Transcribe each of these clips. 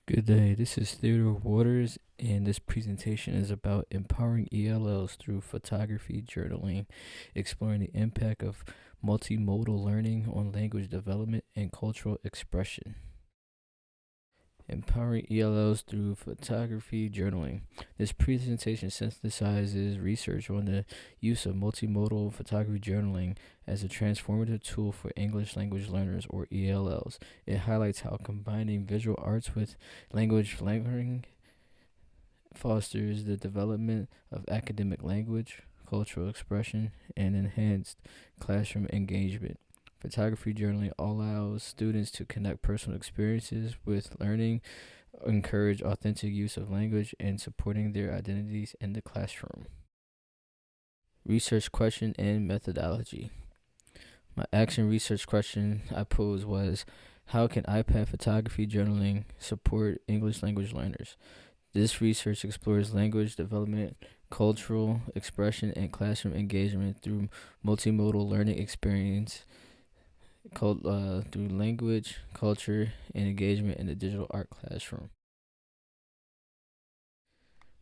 Good day. This is Theodore Waters, and this presentation is about empowering ELLs through photography journaling, exploring the impact of multimodal learning on language development and cultural expression. Empowering ELLs through photography journaling. This presentation synthesizes research on the use of multimodal photography journaling as a transformative tool for English language learners, or ELLs. It highlights how combining visual arts with language learning fosters the development of academic language, cultural expression, and enhanced classroom engagement. Photography journaling allows students to connect personal experiences with learning, encourage authentic use of language, and supporting their identities in the classroom. Research question and methodology. My action research question I posed was, how can iPad photography journaling support English language learners? This research explores language development, cultural expression, and classroom engagement through multimodal learning experience through language, culture, and engagement in the digital art classroom.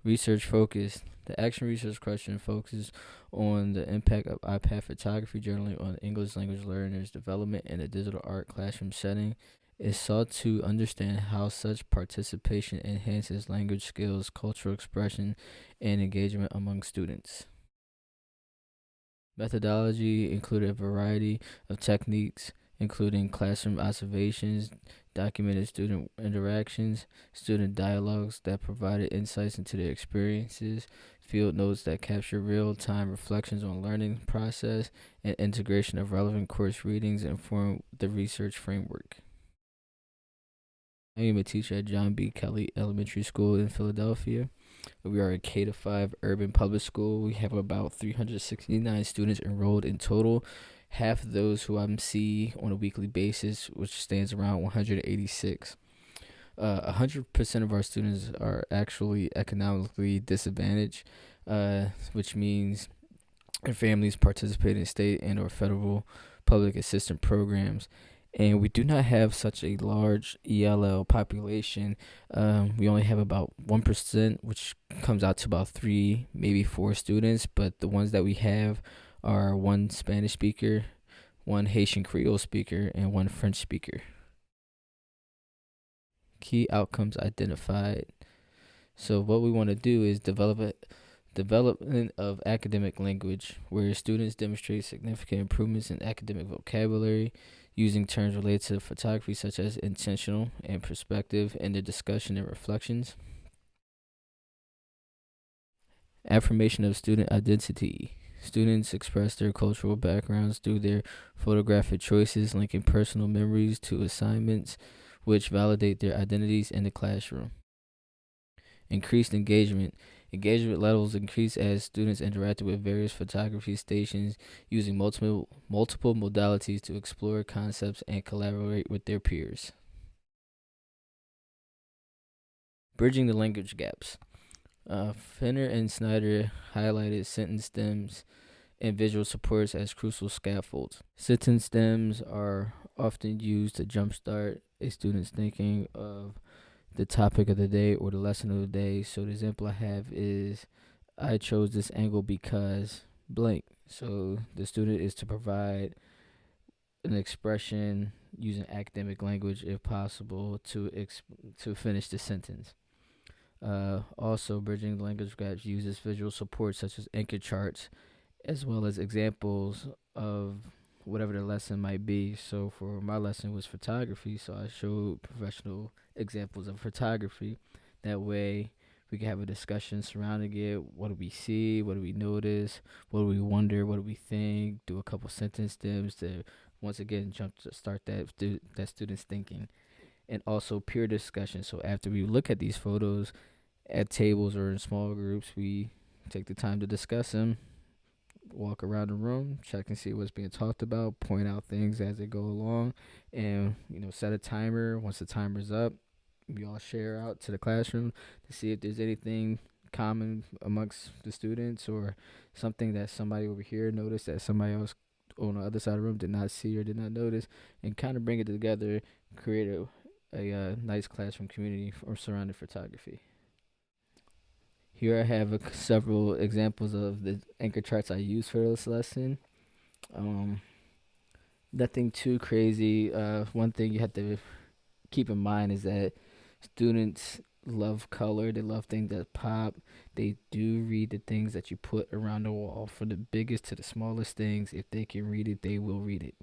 Research focus. The action research question focuses on the impact of iPad photography journaling on English language learners' development in a digital art classroom setting. It sought to understand how such participation enhances language skills, cultural expression, and engagement among students. Methodology included a variety of techniques, including classroom observations, documented student interactions, student dialogues that provided insights into their experiences, field notes that capture real-time reflections on learning process, and integration of relevant course readings inform the research framework. I am a teacher at John B. Kelly Elementary School in Philadelphia. We are a K-5 urban public school. We have about 369 students enrolled in total. Half of those who see on a weekly basis, which stands around 186. 100% of our students are actually economically disadvantaged, which means their families participate in state and or federal public assistance programs. And we do not have such a large ELL population. We only have about 1%, which comes out to about 3, maybe 4 students. But the ones that we have are 1 Spanish speaker, 1 Haitian Creole speaker, and 1 French speaker. Key outcomes identified. So what we want to do is development of academic language, where students demonstrate significant improvements in academic vocabulary, using terms related to photography such as intentional and perspective in their discussion and reflections. Affirmation of student identity. Students express their cultural backgrounds through their photographic choices, linking personal memories to assignments, which validate their identities in the classroom. Increased engagement. Engagement levels increase as students interacted with various photography stations using multiple modalities to explore concepts and collaborate with their peers. Bridging the language gaps. Fenner and Snyder highlighted sentence stems and visual supports as crucial scaffolds. Sentence stems are often used to jumpstart a student's thinking of the topic of the day or the lesson of the day. So the example I have is, I chose this angle because blank. So the student is to provide an expression using academic language, if possible, to finish the sentence. Also, bridging the language gaps uses visual support such as anchor charts, as well as examples of whatever the lesson might be. So for my lesson was photography, so I showed professional examples of photography. That way we can have a discussion surrounding it. What do we see? What do we notice? What do we wonder? What do we think? Do a couple sentence stems to once again start that student's thinking. And also peer discussion. So after we look at these photos at tables or in small groups, we take the time to discuss them, walk around the room, check and see what's being talked about, point out things as they go along, and set a timer. Once the timer's up, we all share out to the classroom to see if there's anything common amongst the students or something that somebody over here noticed that somebody else on the other side of the room did not see or did not notice, and kind of bring it together, create a nice classroom community or surrounding photography. Here I have several examples of the anchor charts I use for this lesson. Um, Nothing too crazy. One thing you have to keep in mind is that students love color. They love things that pop. They do read the things that you put around the wall, from the biggest to the smallest things. If they can read it, they will read it.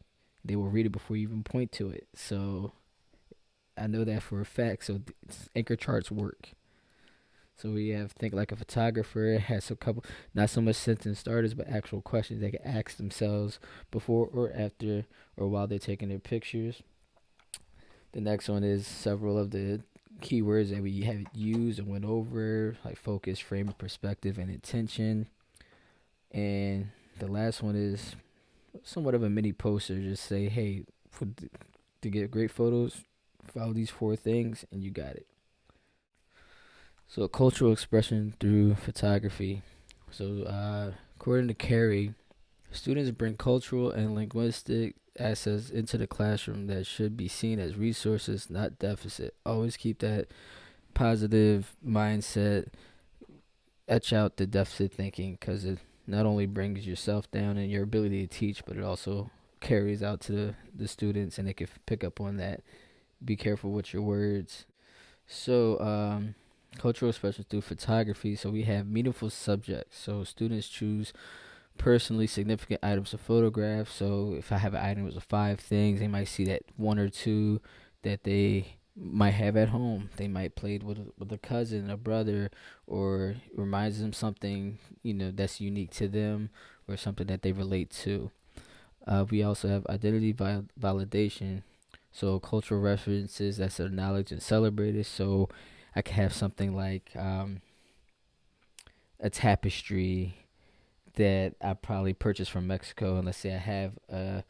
They will read it before you even point to it. So I know that for a fact. So anchor charts work. So we have think like a photographer has a couple, not so much sentence starters, but actual questions they can ask themselves before or after or while they're taking their pictures. The next one is several of the keywords that we have used and went over, like focus, frame of perspective, and intention. And the last one is somewhat of a mini poster. Just say, hey, to get great photos, follow these 4 things, and you got it. So, cultural expression through photography. So, according to Carey, students bring cultural and linguistic assets into the classroom that should be seen as resources, not deficit. Always keep that positive mindset. Etch out the deficit thinking, because it not only brings yourself down and your ability to teach, but it also carries out to the students, and they can pick up on that. Be careful with your words. So, cultural expression through photography. So we have meaningful subjects. So students choose personally significant items to photograph. So if I have an item with 5 things, they might see that 1 or 2 that they might have at home. They might play it with a cousin, a brother, or reminds them something that's unique to them or something that they relate to. We also have identity validation. So cultural references that's acknowledged and celebrated. So I could have something like a tapestry that I probably purchased from Mexico, and let's say I have a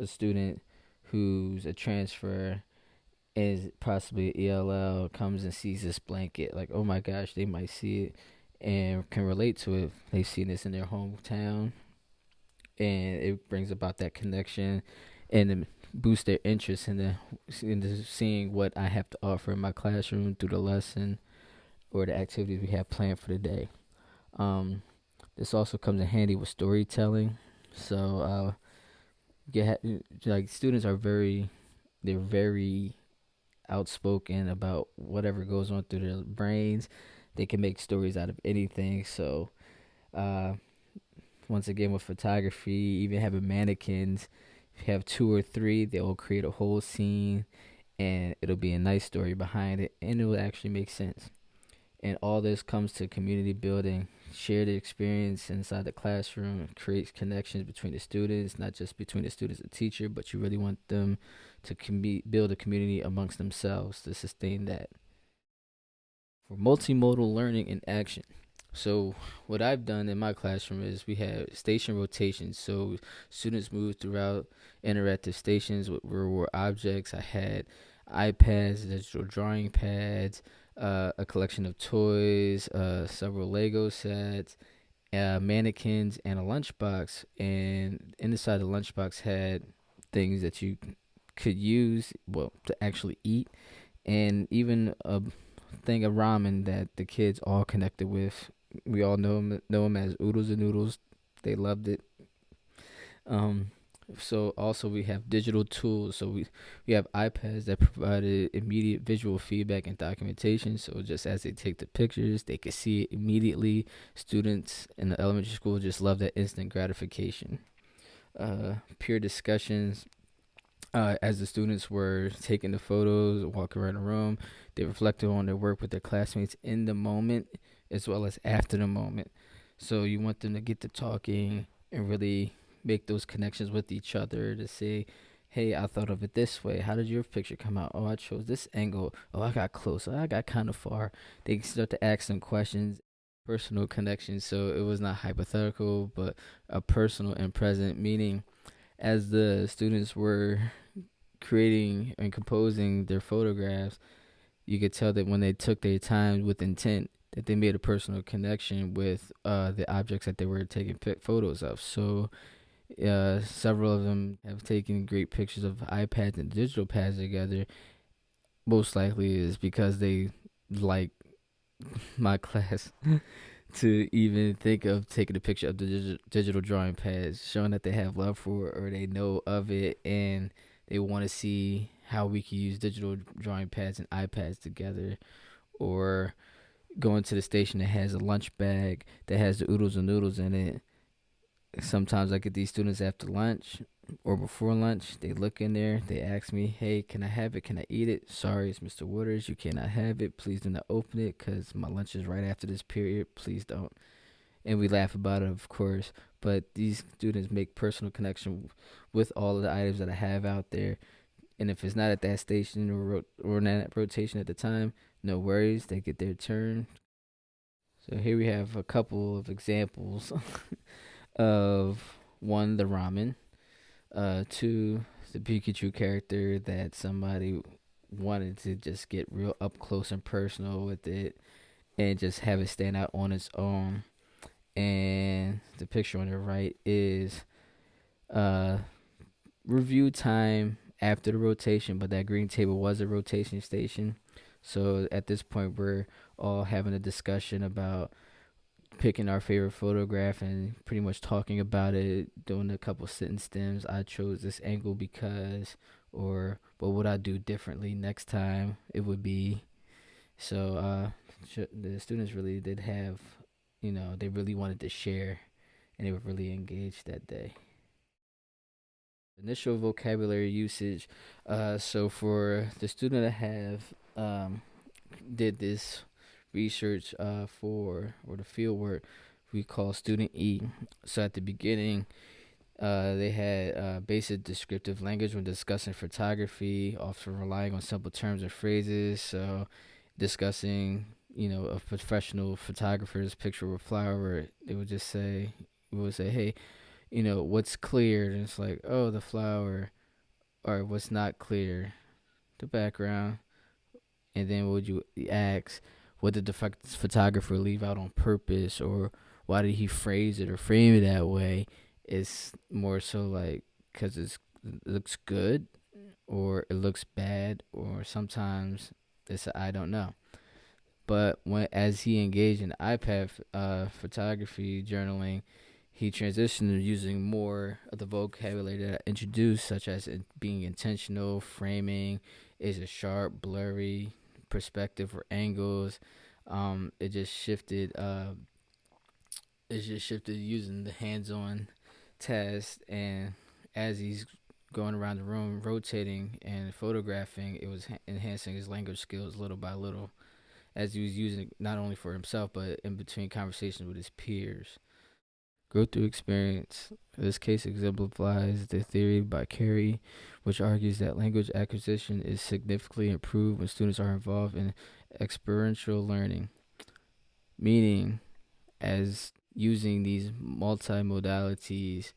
student who's a transfer, is possibly an ELL, comes and sees this blanket, like, oh my gosh, they might see it and can relate to it. They've seen this in their hometown, and it brings about that connection and boost their interest into seeing what I have to offer in my classroom through the lesson or the activities we have planned for the day. This also comes in handy with storytelling. So, like students are they're very outspoken about whatever goes on through their brains. They can make stories out of anything. So, once again, with photography, even having mannequins, if you have 2 or 3, they will create a whole scene, and it'll be a nice story behind it, and it will actually make sense. And all this comes to community building. Share the experience inside the classroom, creates connections between the students, not just between the students and teacher, but you really want them to build a community amongst themselves to sustain that. For multimodal learning in action. So what I've done in my classroom is we have station rotations. So students move throughout interactive stations with real-world objects. I had iPads, digital drawing pads, a collection of toys, several Lego sets, mannequins, and a lunchbox. And inside the lunchbox had things that you could use, to actually eat, and even a thing of ramen that the kids all connected with. We all know them as oodles and noodles. They loved it. So also we have digital tools. So we have iPads that provided immediate visual feedback and documentation. So just as they take the pictures, they could see it immediately. Students in the elementary school just love that instant gratification. Peer discussions. As the students were taking the photos, walking around the room, they reflected on their work with their classmates in the moment as well as after the moment. So you want them to get to talking and really make those connections with each other to say, hey, I thought of it this way. How did your picture come out? Oh, I chose this angle. Oh, I got close. Oh, I got kind of far. They can start to ask some questions, personal connections. So it was not hypothetical, but a personal and present, meaning as the students were creating and composing their photographs, you could tell that when they took their time with intent, that they made a personal connection with the objects that they were taking photos of. So several of them have taken great pictures of iPads and digital pads together, most likely is because they like my class to even think of taking a picture of the digital drawing pads, showing that they have love for it or they know of it and they want to see how we can use digital drawing pads and iPads together, or going to the station that has a lunch bag that has the oodles and noodles in it. Sometimes I get these students after lunch or before lunch. They look in there, they ask me, "Hey, can I have it? Can I eat it?" "Sorry, it's Mr. Waters. You cannot have it. Please do not open it because my lunch is right after this period. Please don't." And we laugh about it, of course. But these students make personal connection with all of the items that I have out there. And if it's not at that station or in that rotation at the time, no worries. They get their turn. So here we have a couple of examples of one, the ramen, two, the Pikachu character that somebody wanted to just get real up close and personal with it and just have it stand out on its own. And the picture on the right is uh review time after the rotation, but that green table was a rotation station. So at this point, we're all having a discussion about picking our favorite photograph and pretty much talking about it, doing a couple sentence stems. I chose this angle because, or what would I do differently next time? It would be. So the students really did have, they really wanted to share and they were really engaged that day. Initial vocabulary usage. So for the student that have did this research for, or the field work, we call student E. So at the beginning, they had basic descriptive language when discussing photography, often relying on simple terms and phrases. So discussing, a professional photographer's picture of a flower, they would just say, hey, what's clear? And it's like, oh, the flower, or what's not clear, the background. And then would you ask, what did the photographer leave out on purpose, or why did he phrase it or frame it that way? It's more so like because it looks good, or it looks bad, or sometimes it's I don't know. But as he engaged in iPad photography journaling, he transitioned to using more of the vocabulary that I introduced, such as it being intentional, framing, is it sharp, blurry, perspective or angles. It just shifted. Using the hands-on test, and as he's going around the room, rotating and photographing, it was enhancing his language skills little by little, as he was using it not only for himself but in between conversations with his peers. Growth through experience. This case exemplifies the theory by Carey, which argues that language acquisition is significantly improved when students are involved in experiential learning, meaning as using these multimodalities,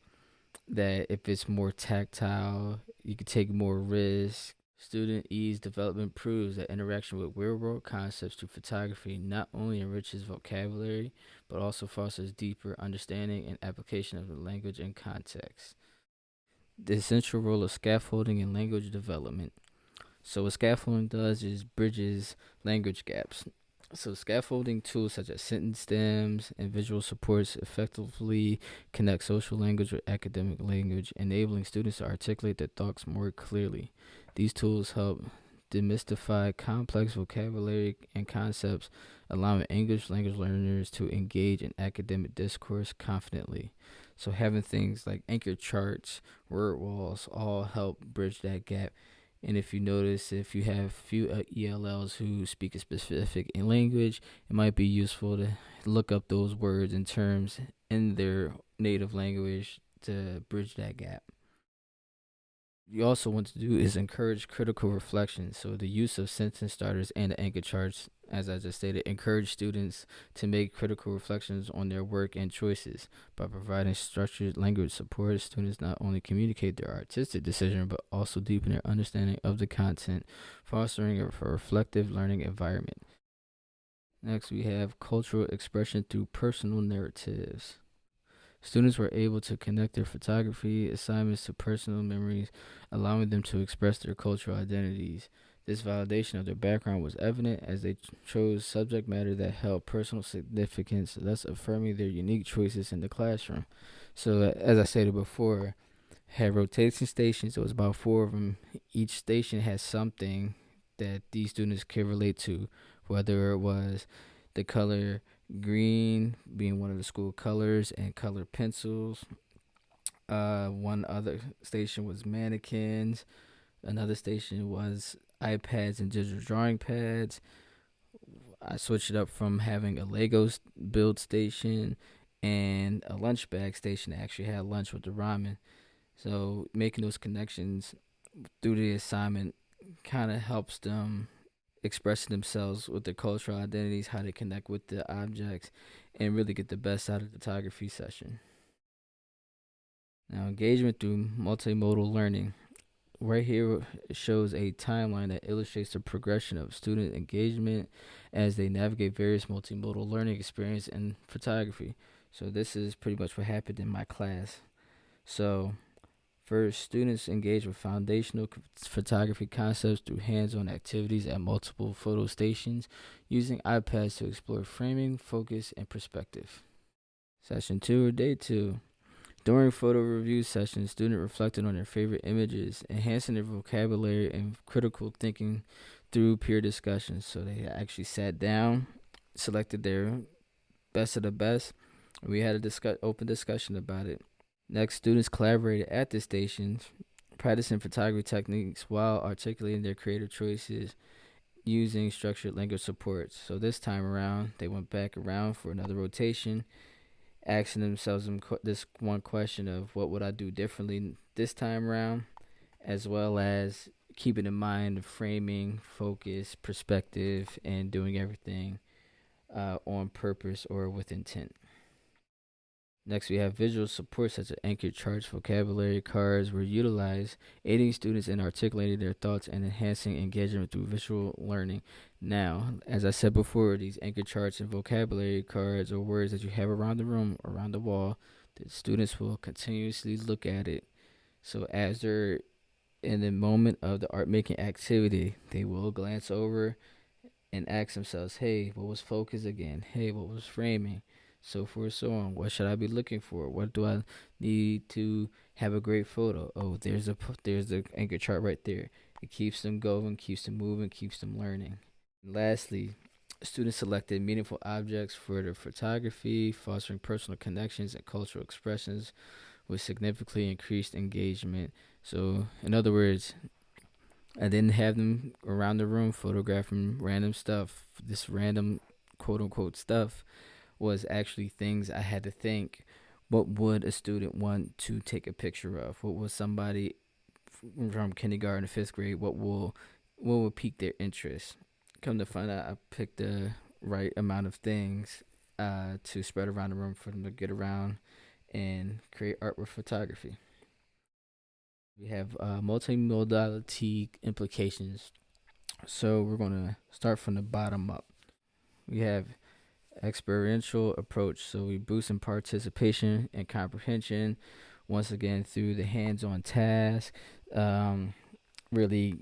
that if it's more tactile, you can take more risks. Student E's development proves that interaction with real-world concepts through photography not only enriches vocabulary, but also fosters deeper understanding and application of the language and context. The essential role of scaffolding in language development. So what scaffolding does is bridges language gaps. So scaffolding tools such as sentence stems and visual supports effectively connect social language with academic language, enabling students to articulate their thoughts more clearly. These tools help demystify complex vocabulary and concepts, allowing English language learners to engage in academic discourse confidently. So having things like anchor charts, word walls, all help bridge that gap. And if you notice, if you have few ELLs who speak a specific language, it might be useful to look up those words and terms in their native language to bridge that gap. You also want to do is encourage critical reflection. So the use of sentence starters and the anchor charts, as I just stated, encourage students to make critical reflections on their work and choices. By providing structured language support, students not only communicate their artistic decision, but also deepen their understanding of the content, fostering a reflective learning environment. Next, we have cultural expression through personal narratives. Students were able to connect their photography assignments to personal memories, allowing them to express their cultural identities. This validation of their background was evident as they chose subject matter that held personal significance, thus affirming their unique choices in the classroom. So, as I stated before, had rotation stations. It was about 4 of them. Each station had something that these students could relate to, whether it was the color green being one of the school colors and colored pencils. One other station was mannequins. Another station was iPads and digital drawing pads. I switched it up from having a Lego build station and a lunch bag station that actually had lunch with the ramen. So making those connections through the assignment kind of helps them express themselves with their cultural identities, how they connect with the objects, and really get the best out of the photography session. Now, engagement through multimodal learning. Right here shows a timeline that illustrates the progression of student engagement as they navigate various multimodal learning experiences in photography. So this is pretty much what happened in my class. So first, students engage with foundational photography concepts through hands-on activities at multiple photo stations using iPads to explore framing, focus, and perspective. Session 2 or day 2. During photo review sessions, students reflected on their favorite images, enhancing their vocabulary and critical thinking through peer discussions. So they actually sat down, selected their best of the best. We had a open discussion about it. Next, students collaborated at the stations, practicing photography techniques while articulating their creative choices using structured language supports. So this time around, they went back around for another rotation, asking themselves this one question of what would I do differently this time around, as well as keeping in mind framing, focus, perspective, and doing everything on purpose or with intent. Next, we have visual supports such as anchor charts, vocabulary cards were utilized, aiding students in articulating their thoughts and enhancing engagement through visual learning. Now, as I said before, these anchor charts and vocabulary cards or words that you have around the room, around the wall, the students will continuously look at it. So as they're in the moment of the art making activity, they will glance over and ask themselves, hey, what was focus again? Hey, what was framing? So forth, so on. What should I be looking for? What do I need to have a great photo? Oh, there's the anchor chart right there. It keeps them going, keeps them moving, keeps them learning. And lastly, students selected meaningful objects for their photography, fostering personal connections and cultural expressions with significantly increased engagement. So, in other words, I didn't have them around the room photographing random stuff. This random quote unquote stuff was actually things I had to think. What would a student want to take a picture of? What was somebody from kindergarten to 5th grade? What will pique their interest? Come to find out, I picked the right amount of things to spread around the room for them to get around and create art with photography. We have multimodality implications. So we're going to start from the bottom up. We have experiential approach. So we boost in participation and comprehension, once again through the hands-on task, really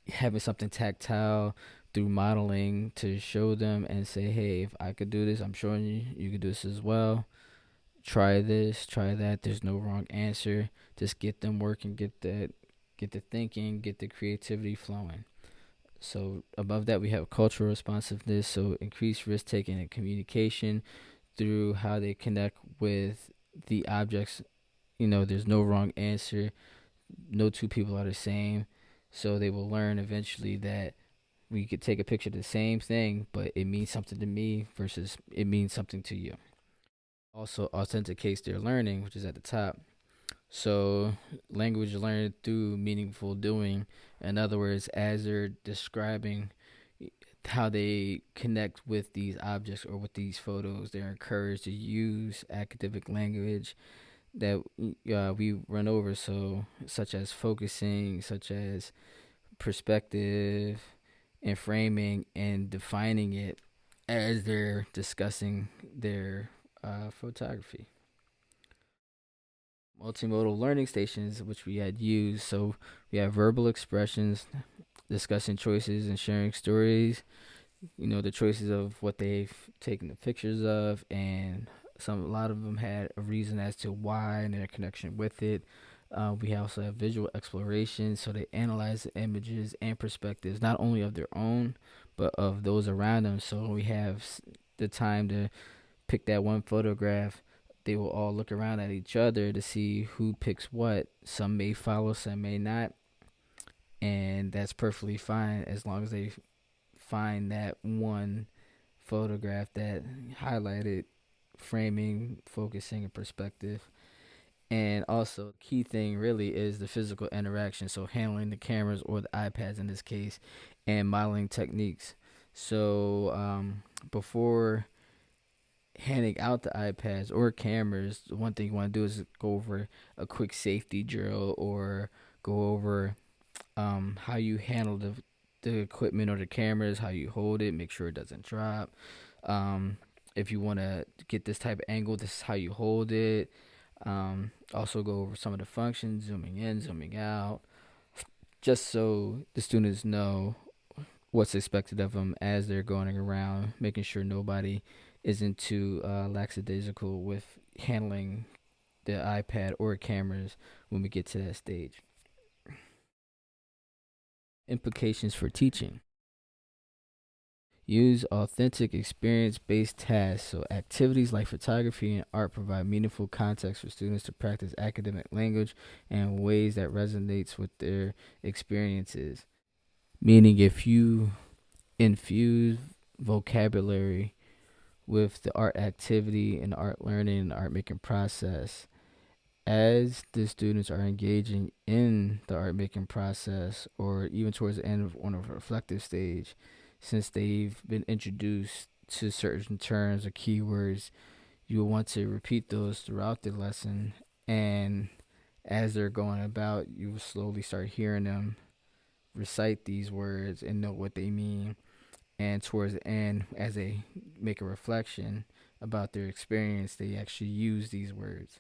having something tactile through modeling to show them and say, hey, if I could do this, I'm showing you, you could do this as well. Try this, try that. There's no wrong answer. Just get them working, get the thinking, get the creativity flowing. So above that, we have cultural responsiveness, so increased risk taking and communication through how they connect with the objects. There's no wrong answer. No two people are the same. So they will learn eventually that we could take a picture of the same thing, but it means something to me versus it means something to you. Also authenticates their learning, which is at the top. So language learned through meaningful doing. In other words, as they're describing how they connect with these objects or with these photos, they're encouraged to use academic language that we run over. So such as focusing, such as perspective and framing and defining it as they're discussing their photography. Multimodal learning stations, which we had used. So we have verbal expressions, discussing choices and sharing stories. The choices of what they've taken the pictures of, and a lot of them had a reason as to why and their connection with it. We also have visual exploration, so they analyze the images and perspectives, not only of their own, but of those around them. So we have the time to pick that one photograph. They will all look around at each other to see who picks what. Some may follow, some may not, and that's perfectly fine as long as they find that one photograph that highlighted framing, focusing, and perspective. And also, key thing really is the physical interaction. So, handling the cameras or the iPads in this case, and modeling techniques. So, before handing out the iPads or cameras, the one thing you want to do is go over a quick safety drill, or go over how you handle the equipment or the cameras, how you hold it, make sure it doesn't drop. If you want to get this type of angle, this is how you hold it. Also go over some of the functions, zooming in, zooming out, just so the students know what's expected of them as they're going around, making sure nobody isn't too lackadaisical with handling the iPad or cameras when we get to that stage. Implications for teaching. Use authentic experience-based tasks. So activities like photography and art provide meaningful context for students to practice academic language in ways that resonates with their experiences. Meaning, if you infuse vocabulary with the art activity and art learning and art making process, as the students are engaging in the art making process, or even towards the end of on a reflective stage, since they've been introduced to certain terms or keywords, you will want to repeat those throughout the lesson. And as they're going about, you will slowly start hearing them recite these words and know what they mean. And towards the end, as they make a reflection about their experience, they actually use these words.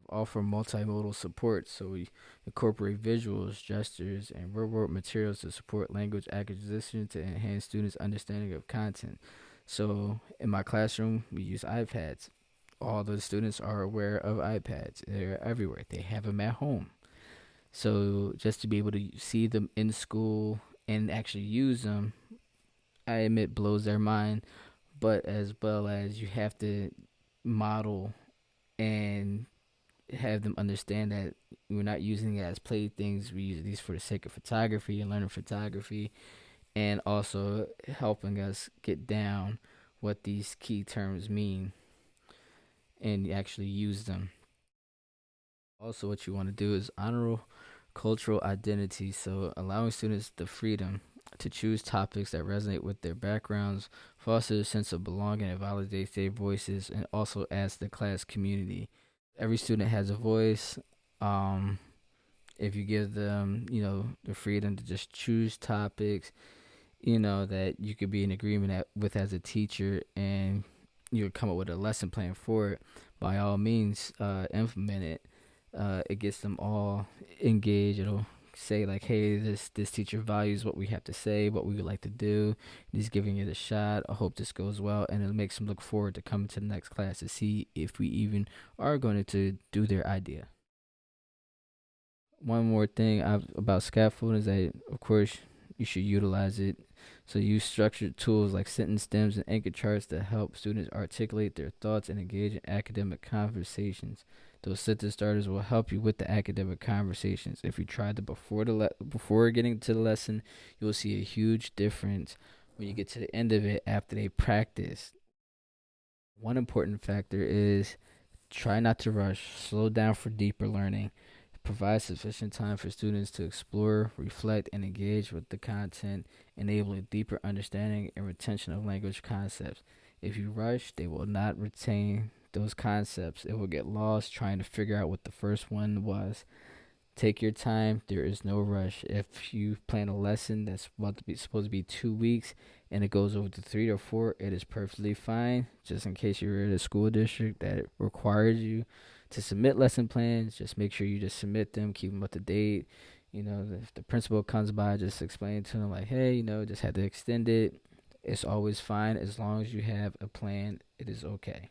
Offer multimodal support, so we incorporate visuals, gestures, and real-world materials to support language acquisition to enhance students' understanding of content. So in my classroom, we use iPads. All the students are aware of iPads. They're everywhere. They have them at home. So just to be able to see them in school and actually use them, I admit blows their mind. But as well as you have to model and have them understand that we're not using it as playthings. We use these for the sake of photography and learning photography, and also helping us get down what these key terms mean and actually use them. Also, what you want to do is honor cultural identity, so allowing students the freedom to choose topics that resonate with their backgrounds, fosters a sense of belonging and validates their voices, and also adds to the class community. Every student has a voice. Um, if you give them, the freedom to just choose topics, that you could be in agreement with as a teacher, and you come up with a lesson plan for it, by all means, implement it. It gets them all engaged. It'll say like, hey, this teacher values what we have to say, what we would like to do. He's giving it a shot. I hope this goes well, and it makes them look forward to coming to the next class to see if we even are going to do their idea. One more thing about scaffolding is that, of course, you should utilize it. So use structured tools like sentence stems and anchor charts to help students articulate their thoughts and engage in academic conversations. Those sentence starters will help you with the academic conversations. If you try them before getting to the lesson, you will see a huge difference when you get to the end of it after they practice. One important factor is try not to rush. Slow down for deeper learning. Provide sufficient time for students to explore, reflect, and engage with the content, enabling deeper understanding and retention of language concepts. If you rush, they will not retain those concepts. It will get lost trying to figure out what the first one was. Take your time. There is no rush. If you plan a lesson that's supposed to be 2 weeks and it goes over to 3 or 4, it is perfectly fine. Just in case you're in a school district that requires you to submit lesson plans, just make sure you just submit them, keep them up to date. If the principal comes by, just explain to them like, hey, just had to extend it. It's always fine as long as you have a plan. It is okay.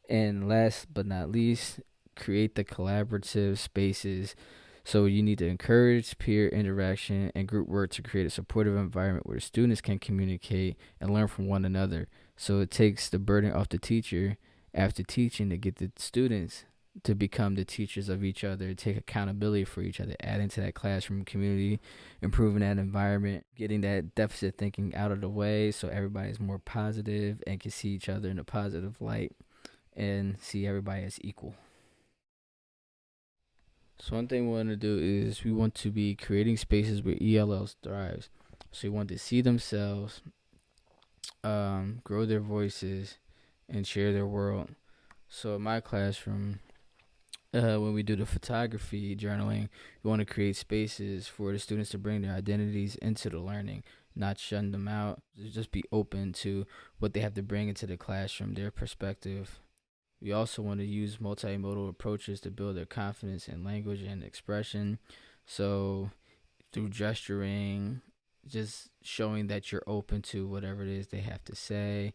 And last but not least, create the collaborative spaces. So you need to encourage peer interaction and group work to create a supportive environment where the students can communicate and learn from one another. So it takes the burden off the teacher after teaching to get the students to become the teachers of each other, take accountability for each other, adding to that classroom community, improving that environment, getting that deficit thinking out of the way so everybody's more positive and can see each other in a positive light and see everybody as equal. So one thing we want to do is we want to be creating spaces where ELLs thrives. So we want to see themselves, grow their voices, and share their world. So in my classroom, when we do the photography journaling, we want to create spaces for the students to bring their identities into the learning, not shun them out. Just be open to what they have to bring into the classroom, their perspective. We also want to use multimodal approaches to build their confidence in language and expression. So, through gesturing, just showing that you're open to whatever it is they have to say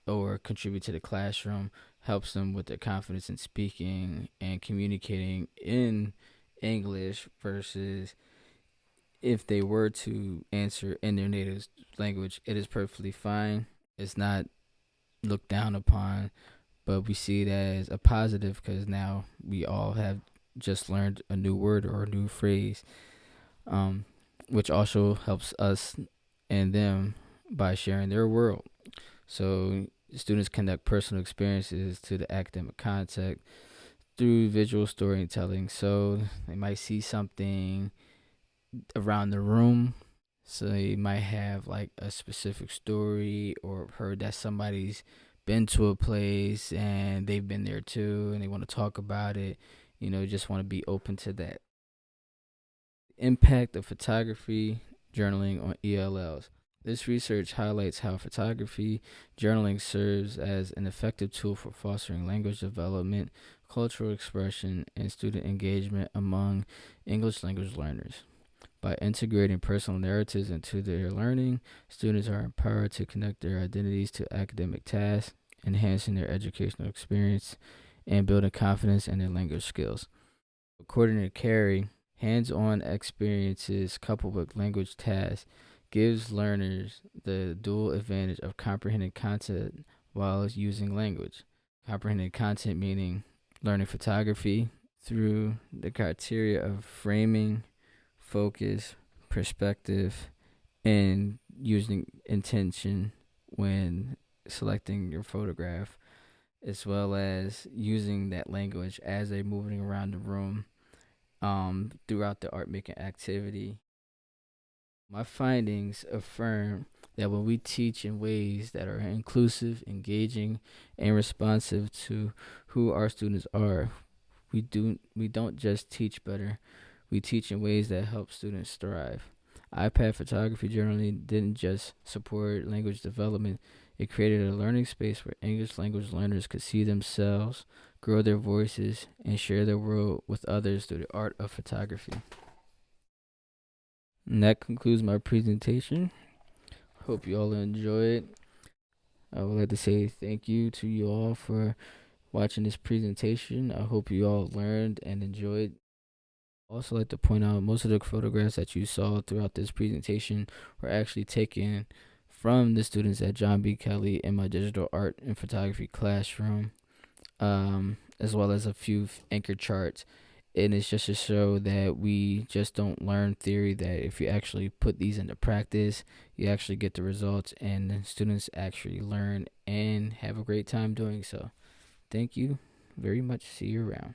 or contribute to the classroom helps them with their confidence in speaking and communicating in English versus if they were to answer in their native language. It is perfectly fine. It's not looked down upon, but we see it as a positive because now we all have just learned a new word or a new phrase, which also helps us and them by sharing their world. So students conduct personal experiences to the academic context through visual storytelling. So they might see something around the room. So they might have like a specific story or heard that somebody's been to a place and they've been there too and they want to talk about it. Just want to be open to that. Impact of photography journaling on ELLs. This research highlights how photography journaling serves as an effective tool for fostering language development, cultural expression, and student engagement among English language learners. By integrating personal narratives into their learning, students are empowered to connect their identities to academic tasks, enhancing their educational experience and building confidence in their language skills. According to Carey, hands-on experiences coupled with language tasks gives learners the dual advantage of comprehending content while using language. Comprehending content meaning learning photography through the criteria of framing, focus, perspective, and using intention when selecting your photograph, as well as using that language as they're moving around the room throughout the art making activity. My findings affirm that when we teach in ways that are inclusive, engaging, and responsive to who our students are, we don't just teach better, we teach in ways that help students thrive. iPad photography journaling didn't just support language development, it created a learning space where English language learners could see themselves, grow their voices, and share their world with others through the art of photography. And that concludes my presentation. Hope you all enjoy it. I would like to say thank you to you all for watching this presentation. I hope you all learned and enjoyed. I'd also like to point out most of the photographs that you saw throughout this presentation were actually taken from the students at John B. Kelly in my digital art and photography classroom, as well as a few anchor charts. And it's just to show that we just don't learn theory, that if you actually put these into practice, you actually get the results and students actually learn and have a great time doing so. Thank you very much. See you around.